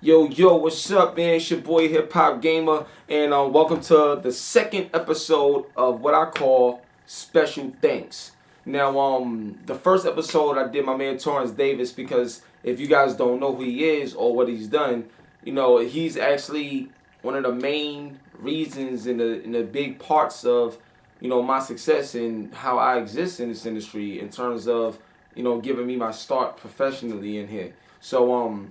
Yo, what's up, man? It's your boy HipHopGamer, and welcome to the second episode of what I call Special Thanks. Now, the first episode I did my man Torrance Davis because if you guys don't know who he is or what he's done, he's actually one of the main reasons in the big parts of my success and how I exist in this industry in terms of giving me my start professionally in here. So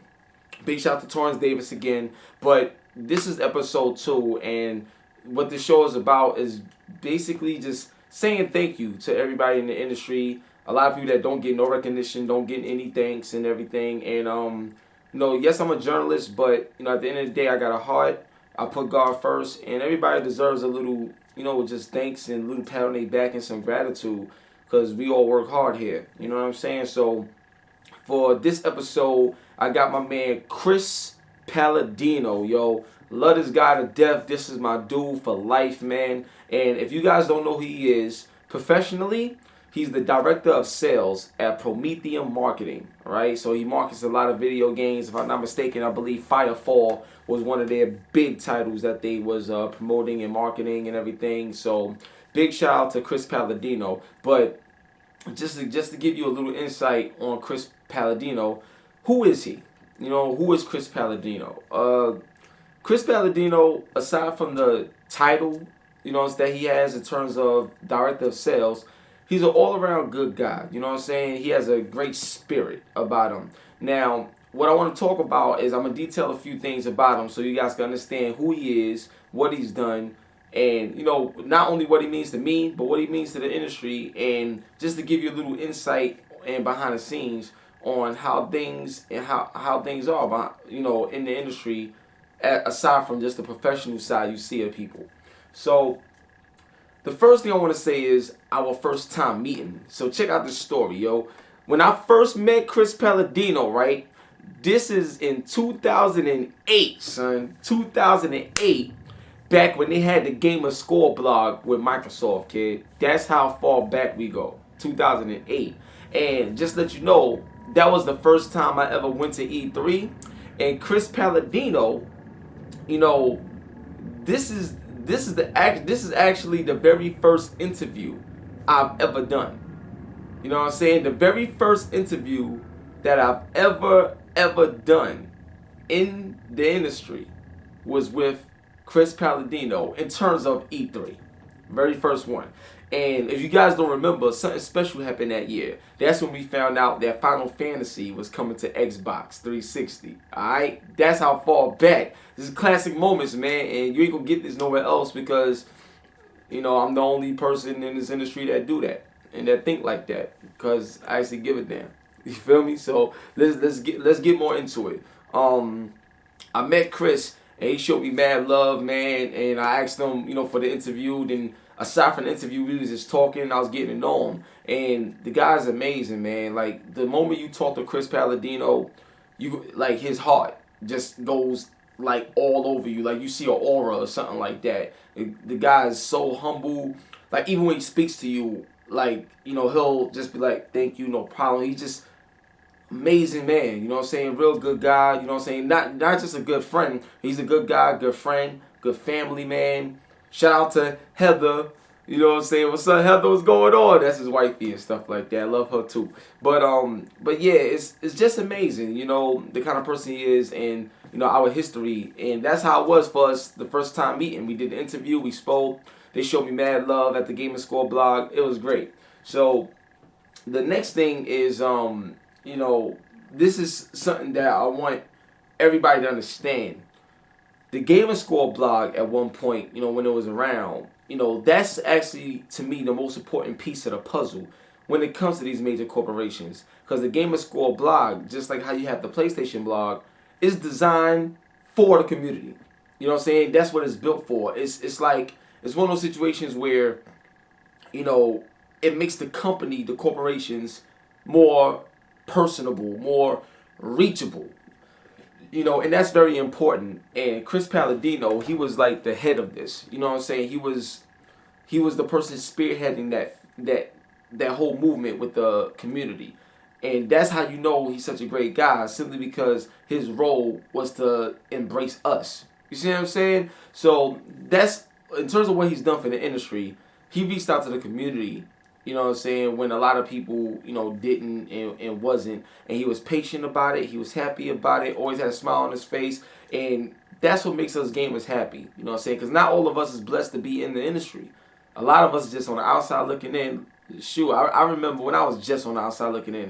big shout out to Torrance Davis again. But this is episode 2, and what the show is about is basically just saying thank you to everybody in the industry. A lot of people that don't get no recognition, don't get any thanks and everything. And yes, I'm a journalist, but at the end of the day, I got a heart. I put God first, and everybody deserves a little, just thanks and a little pat on their back and some gratitude, because we all work hard here. You know what I'm saying? So for this episode, I got my man Chris Paladino, yo. Love this guy to death. This is my dude for life, man. And if you guys don't know who he is, professionally, he's the director of sales at Promethium Marketing, right? So he markets a lot of video games. If I'm not mistaken, I believe Firefall was one of their big titles that they was promoting and marketing and everything. So big shout out to Chris Paladino. But just to give you a little insight on Chris Paladino, who is he? Who is Chris Paladino? Chris Paladino, aside from the title, that he has in terms of director of sales, he's an all-around good guy. You know what I'm saying? He has a great spirit about him. Now, what I want to talk about is I'm going to detail a few things about him so you guys can understand who he is, what he's done, and, not only what he means to me, but what he means to the industry, and just to give you a little insight and behind the scenes on how things and how things are about, in the industry, aside from just the professional side you see of people. So the first thing I want to say is our first time meeting. So check out this story, yo. When I first met Chris Paladino, right, this is in 2008, son. 2008, back when they had the Gamer Score blog with Microsoft, kid. That's how far back we go. 2008. And just to let you know, that was the first time I ever went to E3. And Chris Paladino, this is actually the very first interview I've ever done. You know what I'm saying? The very first interview that I've ever done in the industry was with Chris Paladino in terms of E3. Very first one. And if you guys don't remember, something special happened that year. That's when we found out that Final Fantasy was coming to Xbox 360. Alright? That's how far back. This is classic moments, man. And you ain't gonna get this nowhere else because, I'm the only person in this industry that do that. And that think like that. Because I actually give a damn. You feel me? So let's get more into it. I met Chris and he showed me mad love, man. And I asked him, for the interview. Then aside from the interview, we was just talking and I was getting to know him. And the guy's amazing, man. Like, the moment you talk to Chris Paladino, his heart just goes, all over you. Like, you see an aura or something like that. The guy is so humble. Like, even when he speaks to you, he'll just be like, thank you, no problem. He's just amazing man, you know what I'm saying? Real good guy, you know what I'm saying? Not just a good friend. He's a good guy, good friend, good family man. Shout out to Heather, you know what I'm saying? What's up, Heather? What's going on? That's his wifey and stuff like that. I love her too. But yeah, it's just amazing, the kind of person he is and our history. And that's how it was for us the first time meeting. We did the interview, we spoke. They showed me mad love at the Gamer Score blog. It was great. So the next thing is this is something that I want everybody to understand. The Gamer Score blog at one point, when it was around, that's actually, to me, the most important piece of the puzzle when it comes to these major corporations. Because the Gamer Score blog, just like how you have the PlayStation blog, is designed for the community. You know what I'm saying? That's what it's built for. It's one of those situations where, it makes the company, the corporations, more personable, more reachable, and that's very important. And Chris Paladino, he was like the head of this. You know what I'm saying? He was the person spearheading that whole movement with the community. And that's how you know he's such a great guy, simply because his role was to embrace us. You see what I'm saying? So that's, in terms of what he's done for the industry, he reached out to the community, you know what I'm saying, when a lot of people, you know, didn't and wasn't. And he was patient about it. He was happy about it. Always had a smile on his face. And that's what makes us gamers happy. You know what I'm saying? Because not all of us is blessed to be in the industry. A lot of us just on the outside looking in. Shoot, I remember when I was just on the outside looking in,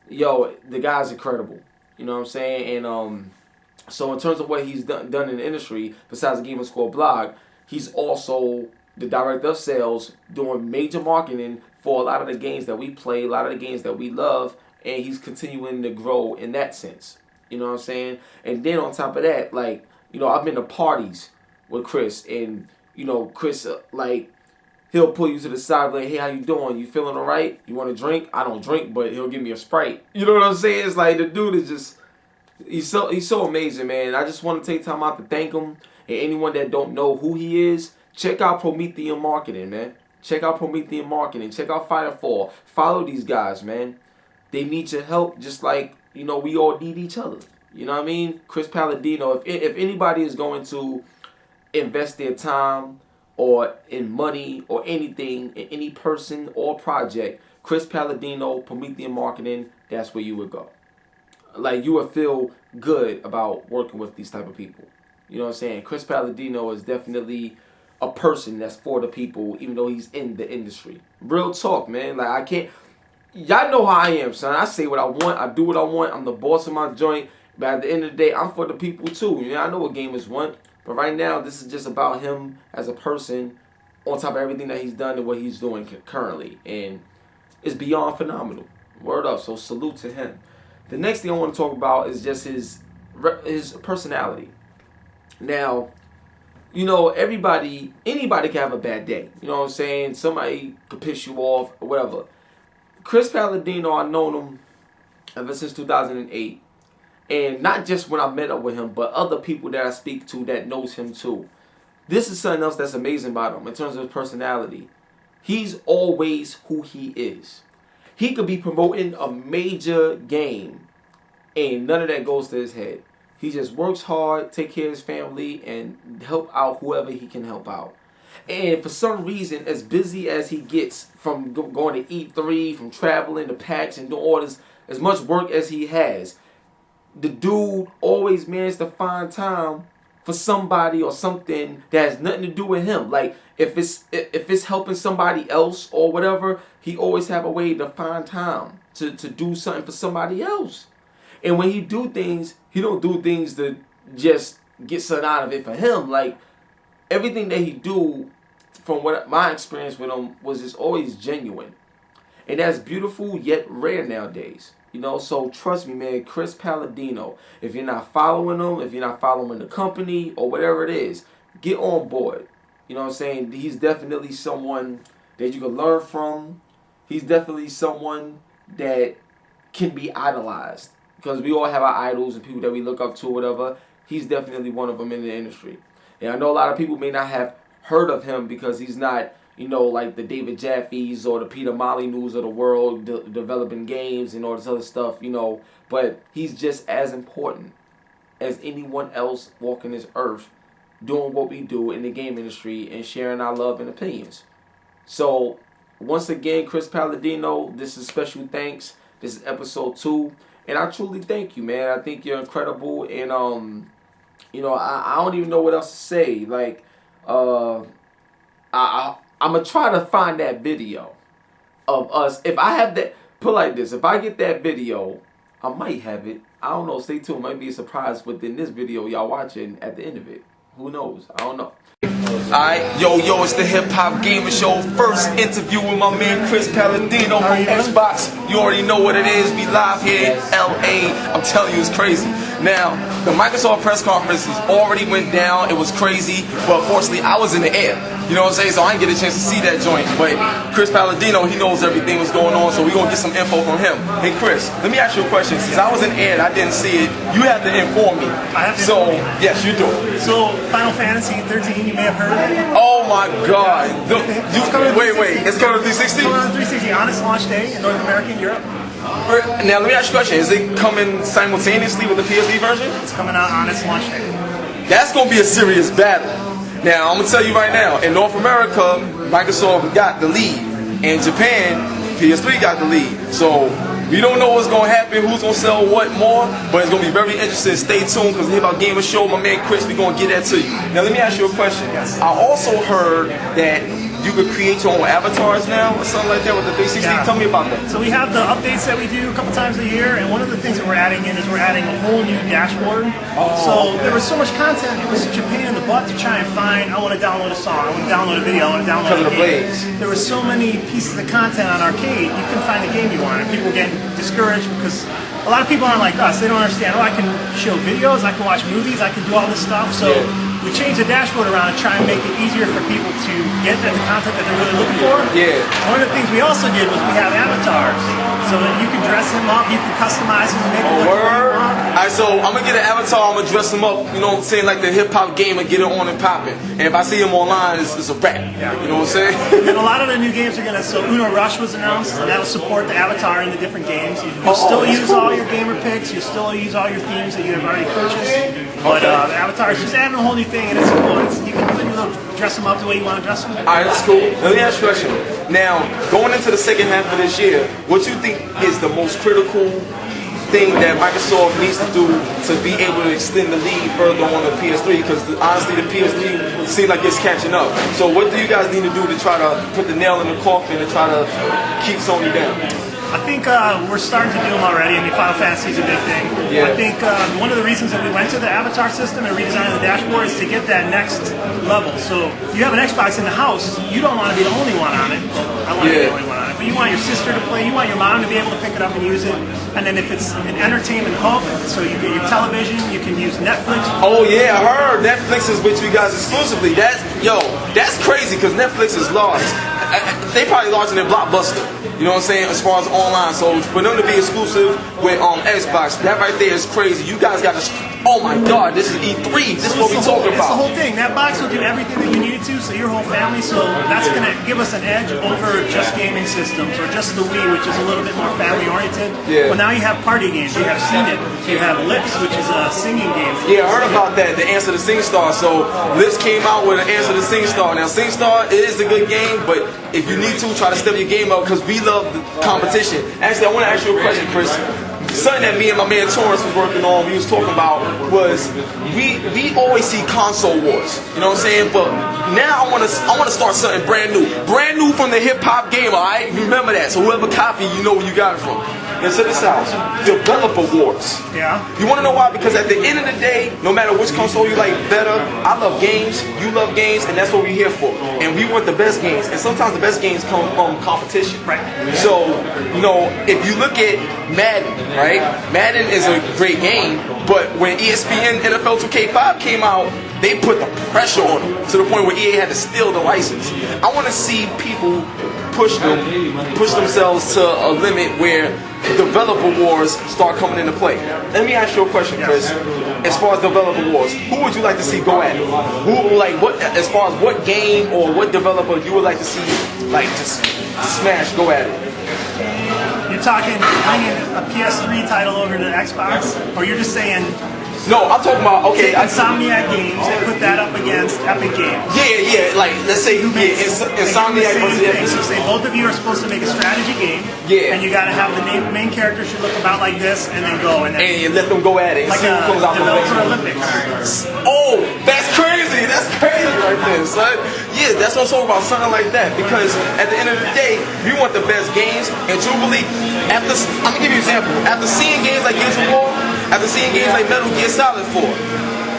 the guy's incredible. You know what I'm saying? And so in terms of what he's done in the industry, besides the Gamer Score blog, he's also the director of sales, doing major marketing for a lot of the games that we play, a lot of the games that we love, and he's continuing to grow in that sense. You know what I'm saying? And then on top of that, like, you know, I've been to parties with Chris, and, you know, Chris, like, he'll pull you to the side, like, hey, how you doing? You feeling all right? You want a drink? I don't drink, but he'll give me a Sprite. You know what I'm saying? It's like, the dude is just, he's so amazing, man. I just want to take time out to thank him. And anyone that don't know who he is, check out Promethium Marketing, man. Check out Promethium Marketing. Check out Firefall. Follow these guys, man. They need your help just like, you know, we all need each other. You know what I mean? Chris Paladino, if anybody is going to invest their time or in money or anything in any person or project, Chris Paladino, Promethium Marketing, that's where you would go. Like, you would feel good about working with these type of people. You know what I'm saying? Chris Paladino is definitely a person that's for the people, even though he's in the industry. Real talk, man. Like, I can't... Y'all know how I am, son. I say what I want. I do what I want. I'm the boss of my joint. But at the end of the day, I'm for the people, too. You know, I know what gamers want. But right now, this is just about him as a person, on top of everything that he's done and what he's doing currently. And it's beyond phenomenal. Word up. So salute to him. The next thing I want to talk about is just his personality. Now, you know, anybody can have a bad day. You know what I'm saying? Somebody could piss you off or whatever. Chris Paladino, I've known him ever since 2008. And not just when I met up with him, but other people that I speak to that knows him too. This is something else that's amazing about him in terms of his personality. He's always who he is. He could be promoting a major game and none of that goes to his head. He just works hard, take care of his family, and help out whoever he can help out. And for some reason, as busy as he gets from going to E3, from traveling to PAX and doing all this, as much work as he has, the dude always managed to find time for somebody or something that has nothing to do with him. Like, if it's helping somebody else or whatever, he always have a way to find time to do something for somebody else. And when he do things, he don't do things to just get something out of it for him. Like, everything that he do, from what my experience with him, was just always genuine. And that's beautiful yet rare nowadays. You know, so trust me, man, Chris Paladino, if you're not following him, if you're not following the company or whatever it is, get on board. You know what I'm saying? He's definitely someone that you can learn from. He's definitely someone that can be idolized. Because we all have our idols and people that we look up to or whatever. He's definitely one of them in the industry. And I know a lot of people may not have heard of him because he's not, you know, like the David Jaffe's or the Peter Molyneux of the world developing games and all this other stuff, you know. But he's just as important as anyone else walking this earth doing what we do in the game industry and sharing our love and opinions. So, once again, Chris Paladino, this is special thanks. This is episode 2. And I truly thank you, man. I think you're incredible. And, you know, I don't even know what else to say. Like, I'm going to try to find that video of us. If I have that, put like this. If I get that video, I might have it. I don't know. Stay tuned. Might be a surprise within this video y'all watching at the end of it. Who knows? I don't know. Alright, yo, it's the HipHopGamer Show. First interview with my man Chris Paladino from Xbox. You already know what it is. We live here in LA. I'm telling you, it's crazy. Now, the Microsoft press conference already went down. It was crazy, but unfortunately, I was in the air. You know what I'm saying? So I didn't get a chance to see that joint. But Chris Paladino, he knows everything was going on, so we're going to get some info from him. Hey, Chris, let me ask you a question. Since I was in the air and I didn't see it, you have to inform me. I have to inform you. Yes, you do. So, Final Fantasy 13, you may have heard of it. Oh my God. Wait, it's coming to 360? It's coming to 360 on its launch day in North America and Europe. Now let me ask you a question. Is it coming simultaneously with the PSD version? It's coming out on its launch day. That's going to be a serious battle. Now, I'm going to tell you right now, in North America, Microsoft got the lead. In Japan, PS3 got the lead. So, we don't know what's going to happen, who's going to sell what more, but it's going to be very interesting. Stay tuned, because the HipHopGamer show, my man Chris, we're going to get that to you. Now, let me ask you a question. Yes. I also heard that you could create your own avatars now, or something like that with the 360. Yeah. Tell me about that. So we have the updates that we do a couple times a year, and one of the things that we're adding in is we're adding a whole new dashboard. So there was so much content, it was such a pain in the butt to try and find, I want to download a song, I want to download a video, I want to download a game. There were so many pieces of content on Arcade, you couldn't find the game you wanted. People were getting discouraged because a lot of people aren't like us. They don't understand, I can show videos, I can watch movies, I can do all this stuff. So we changed the dashboard around to try and make it easier for people to get the content that they're really looking for. Yeah. One of the things we also did was we have avatars, so that you can dress him up, you can customize him, and make him look Word. like you want. Alright, so I'm gonna get an avatar, I'm gonna dress him up, you know what I'm saying, like the HipHopGamer, get it on and popping. And if I see him online, it's a wrap. Yeah. You know what I'm saying? And a lot of the new games are gonna, so Uno Rush was announced, and that'll support the avatar in the different games. You'll still use all your gamer picks, you'll still use all your themes that you have already purchased. But the avatar is just adding a whole new thing, and it's cool. You can dress them up the way you want to dress them. Alright, that's cool. Let me ask you a question. Now, going into the second half of this year, what you think is the most critical thing that Microsoft needs to do to be able to extend the lead further on the PS3? Because honestly, the PS3 seems like it's catching up. So what do you guys need to do to try to put the nail in the coffin and try to keep Sony down? I think we're starting to do them already. I mean, Final Fantasy is a big thing. Yeah. I think one of the reasons that we went to the avatar system and redesigned the dashboard is to get that next level. So you have an Xbox in the house, you don't want to be the only one on it. I want to be the only one on it. But you want your sister to play, you want your mom to be able to pick it up and use it. And then if it's an entertainment hub, so you get your television, you can use Netflix. Oh yeah, I heard Netflix is with you guys exclusively. That's crazy because Netflix is large. They probably larger than Blockbuster. You know what I'm saying? As far as online, so for them to be exclusive with Xbox, that right there is crazy. You guys got to. Oh my God, this is E3. This is what we talking about. It's the whole thing. That box will do everything that you need it to, so your whole family. So that's going to give us an edge over just gaming systems or just the Wii, which is a little bit more family oriented. Yeah. But now you have party games. You have Sing It. You have Lips, which is a singing game. Yeah, I heard about that. The Answer to SingStar. So Lips came out with an Answer to SingStar. Now SingStar is a good game, but if you need to, try to step your game up because we love the competition. Actually, I want to ask you a question, Chris. Something that me and my man Torrance was working on, we was talking about, was we always see console wars. You know what I'm saying? But now I want to start something brand new from the HipHopGamer. Alright, remember that. So whoever copied, you know where you got it from. Now check this out. Developer wars. Yeah. You want to know why? Because at the end of the day, no matter which console you like better, I love games, you love games, and that's what we're here for. And we want the best games. And sometimes the best games come from competition. Right. So, you know, if you look at Madden, right? Madden is a great game, but when ESPN NFL 2K5 came out, they put the pressure on them to the point where EA had to steal the license. I want to see people push themselves to a limit where developer wars start coming into play. Let me ask you a question, Chris. As far as developer wars, who would you like to see go at it? Who, like, what? As far as what game or what developer you would like to see, like, just smash, go at it? You're talking bringing a PS3 title over to the Xbox, or you're just saying? No, I'm talking about, okay. Insomniac Games, they put that up against Epic Games. Yeah, like, let's say Insomniac versus Epic. So say both of you are supposed to make a strategy game, and you got to have the main character should look about like this, and then go, and you let them go at it. Like a developer Olympics. Oh, that's crazy! That's crazy right there, son. Yeah, that's what I'm talking about, something like that. Because at the end of the day, we want the best games, and truthfully, I'm gonna give you an example. After seeing games like Gears of War, after seeing games like Metal Gear Solid 4,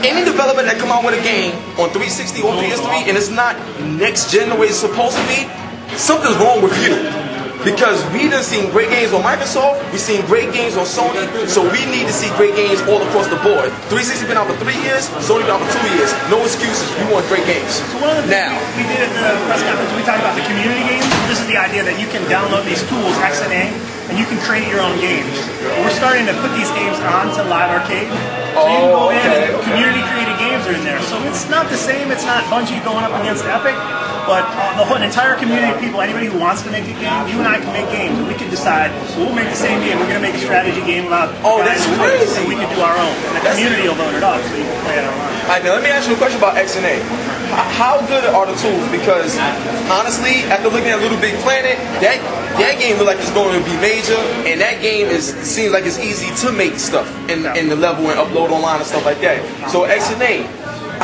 any developer that come out with a game on 360 or PS3 and it's not next gen the way it's supposed to be, something's wrong with you. Because we done seen great games on Microsoft, we've seen great games on Sony, so we need to see great games all across the board. 360 been out for 3 years, Sony been out for 2 years. No excuses, we want great games. So one of the things we did at the press conference, we talked about the community games. This is the idea that you can download these tools, XNA, and you can create your own games. We're starting to put these games onto Live Arcade. So you can go in and community created games are in there. So it's not the same, it's not Bungie going up against Epic, But the whole entire community of people, anybody who wants to make a game, you and I can make games, and we can decide we'll make the same game. We're going to make a strategy game about that's crazy. and we can do our own. And the community will vote it up, so you can play it online. All right, now let me ask you a question about X and A. How good are the tools? Because honestly, after looking at Little Big Planet, that game looks like it's going to be major, and that game seems like it's easy to make stuff in the level and upload online and stuff like that. So X and A,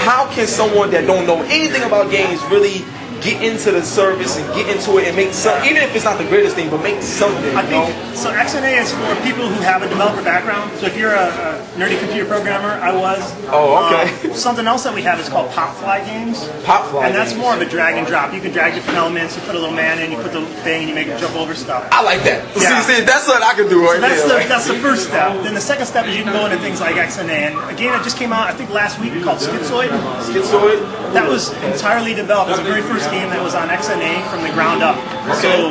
how can someone that don't know anything about games really get into the service and get into it and make something, even if it's not the greatest thing, but make something? I think so. XNA is for people who have a developer background. So if you're a nerdy computer programmer, I was. Oh, okay. Something else that we have is called Popfly games. Popfly, and that's more of a drag and drop. You can drag different elements. You put a little man in, you put the thing, and you make it jump over stuff. I like that. Yeah. See, that's what I can do right there. That's the first step. Then the second step is you can go into things like XNA. And a game that just came out, I think last week, called Schizoid. Schizoid. That was entirely developed. It was the very first game that was on XNA from the ground up. Okay. So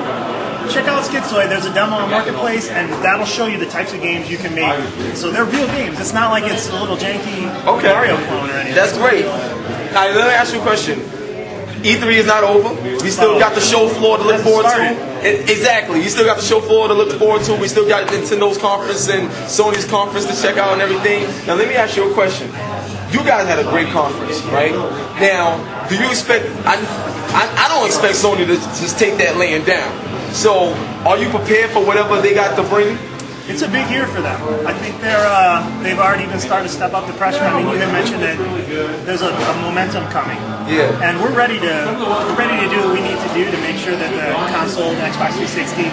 check out Schizoid. There's a demo on Marketplace, and that'll show you the types of games you can make. So they're real games. It's not like it's a little janky Mario clone or anything. That's great. Now, let me ask you a question. E3 is not over. We still got the show floor to look forward to. Exactly. You still got the show floor to look forward to. We still got Nintendo's conference and Sony's conference to check out and everything. Now, let me ask you a question. You guys had a great conference, right? Now, do you expect... I don't expect Sony to just take that laying down. So, are you prepared for whatever they got to bring? It's a big year for them. I think they've already been starting to step up the pressure. I mean, you had mentioned that there's a momentum coming. Yeah. And we're ready to do what we need to do to make sure that the console, the Xbox 360,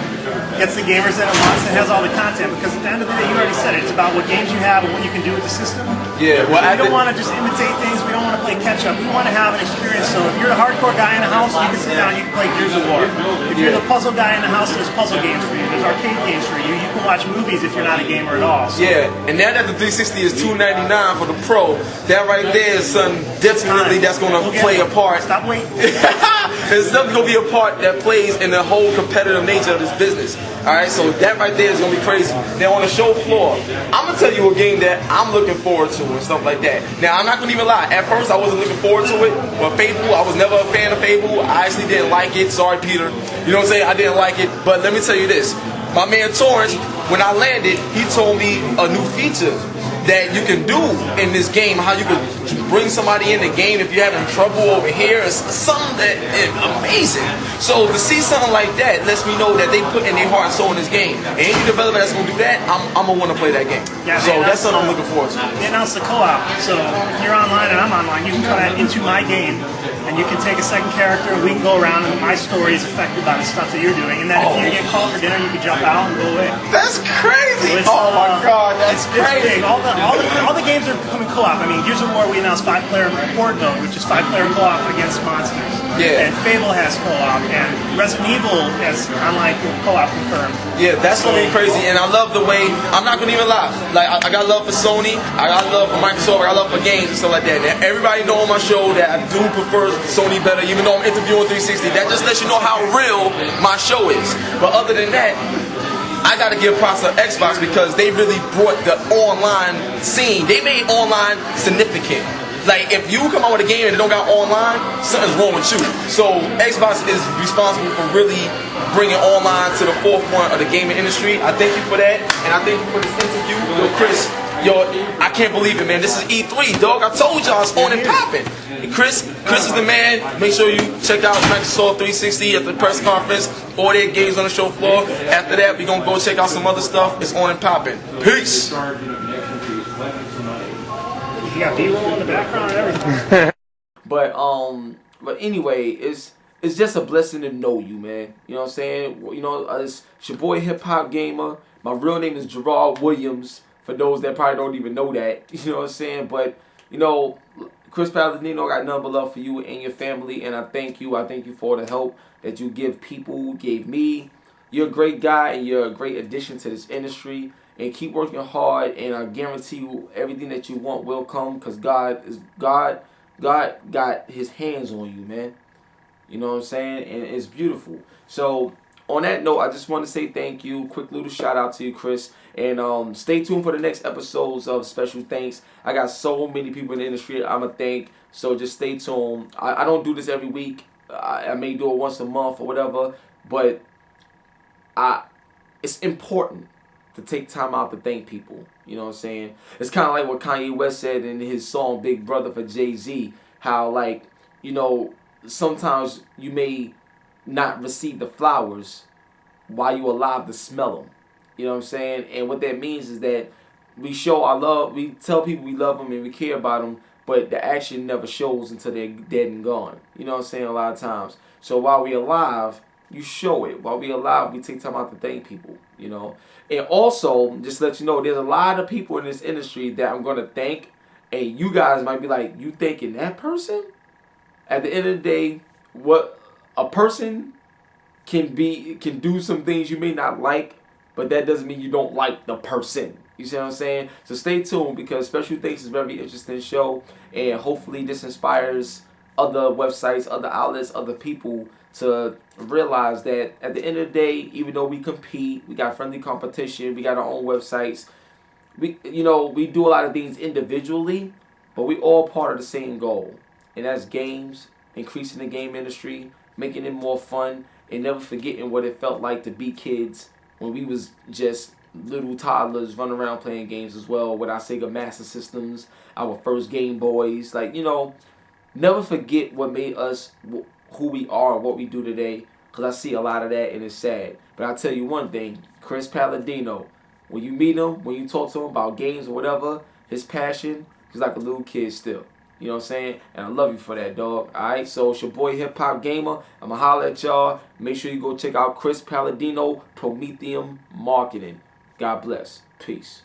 gets the gamers that it wants and has all the content. Because at the end of the day, you already said it. It's about what games you have and what you can do with the system. Yeah. Well, we don't want to just imitate things. We don't want to play catch up. We want to have an experience. So if you're a hardcore guy in the house, you can sit down. You can play Gears of War. If you're the puzzle guy in the house, there's puzzle games for you. There's arcade games for you. You can watch movies if you're not a gamer at all. So. Yeah, and now that the 360 is $299 for the Pro, that right there, son, definitely that's going to play a part. Stop waiting. There's definitely going to be a part that plays in the whole competitive nature of this business. All right, so that right there is going to be crazy. Now on the show floor, I'm going to tell you a game that I'm looking forward to and stuff like that. Now I'm not going to even lie. At first I wasn't looking forward to it, but Fable, I was never a fan of Fable. I actually didn't like it. Sorry, Peter. You know what I'm saying? I didn't like it, but let me tell you this. My man Torrance, when I landed, he told me a new feature that you can do in this game, how you can bring somebody in the game if you're having trouble over here. It's something that is amazing. So to see something like that lets me know that they put in their heart and soul in this game. And any developer that's going to do that, I'm going to want to play that game. Yeah, so that's something I'm looking forward to. They announced the co-op. So if you're online and I'm online, you can come into my game and you can take a second character, we can go around, and my story is affected by the stuff that you're doing. And then if you get called for dinner, you can jump out and go away. That's crazy! So oh my god, that's crazy! It's big. All the games are becoming co-op. I mean, Gears of War, we announced 5-player horde mode, which is 5-player co-op against monsters. Yeah. And Fable has co-op, and Resident Evil has online co-op confirmed. Yeah, that's gonna be crazy, and I love the way. I'm not gonna even lie. Like I got love for Sony, I got love for Microsoft, I got love for games and stuff like that. And everybody know on my show that I do prefer Sony better, even though I'm interviewing 360. That just lets you know how real my show is. But other than that, I gotta give props to Xbox because they really brought the online scene. They made online significant. Like, if you come out with a game and it don't got online, something's wrong with you. So, Xbox is responsible for really bringing online to the forefront of the gaming industry. I thank you for that, and I thank you for this interview. Yo, Chris, I can't believe it, man. This is E3, dog. I told y'all it's on and popping. Chris is the man. Make sure you check out Microsoft 360 at the press conference. All their games on the show floor. After that, we're going to go check out some other stuff. It's on and popping. Peace. You got B-roll in the background and everything. But anyway, it's just a blessing to know you, man. You know what I'm saying? You know, it's your boy HipHopGamer. My real name is Gerard Williams. For those that probably don't even know that, you know what I'm saying? But you know, Chris Paladino, got nothing but love for you and your family, and I thank you. I thank you for the help that you give people, gave me. You're a great guy, and you're a great addition to this industry. And keep working hard, and I guarantee you everything that you want will come, because God got His hands on you, man. You know what I'm saying? And it's beautiful. So on that note, I just want to say thank you. Quick little shout out to you, Chris. And stay tuned for the next episodes of Special Thanks. I got so many people in the industry I'm going to thank. So just stay tuned. I don't do this every week. I may do it once a month or whatever, but it's important to take time out to thank people. You know what I'm saying? It's kind of like what Kanye West said in his song Big Brother for Jay-Z, how like, you know, sometimes you may not receive the flowers while you're alive to smell them. You know what I'm saying? And what that means is that we show our love, we tell people we love them and we care about them, but the action never shows until they're dead and gone. You know what I'm saying? A lot of times. So while we're alive, you show it. While we're alive, we take time out to thank people, you know. And also, just to let you know, there's a lot of people in this industry that I'm going to thank, and you guys might be like, you thanking that person? At the end of the day, what a person can do some things you may not like, but that doesn't mean you don't like the person. You see what I'm saying? So stay tuned, because Special Thanks is a very interesting show, and hopefully this inspires other websites, other outlets, other people to realize that at the end of the day, even though we compete, we got friendly competition, we got our own websites, we do a lot of things individually, but we all part of the same goal, and that's games, increasing the game industry, making it more fun, and never forgetting what it felt like to be kids when we was just little toddlers running around playing games as well with our Sega Master Systems, our first Game Boys. Like, never forget what made us who we are, what we do today, because I see a lot of that and it's sad. But I'll tell you one thing, Chris Paladino, when you meet him, when you talk to him about games or whatever, his passion, he's like a little kid still. You know what I'm saying? And I love you for that, dog. Alright, so it's your boy HipHopGamer. I'ma holler at y'all. Make sure you go check out Chris Paladino, Promethium Marketing. God bless. Peace.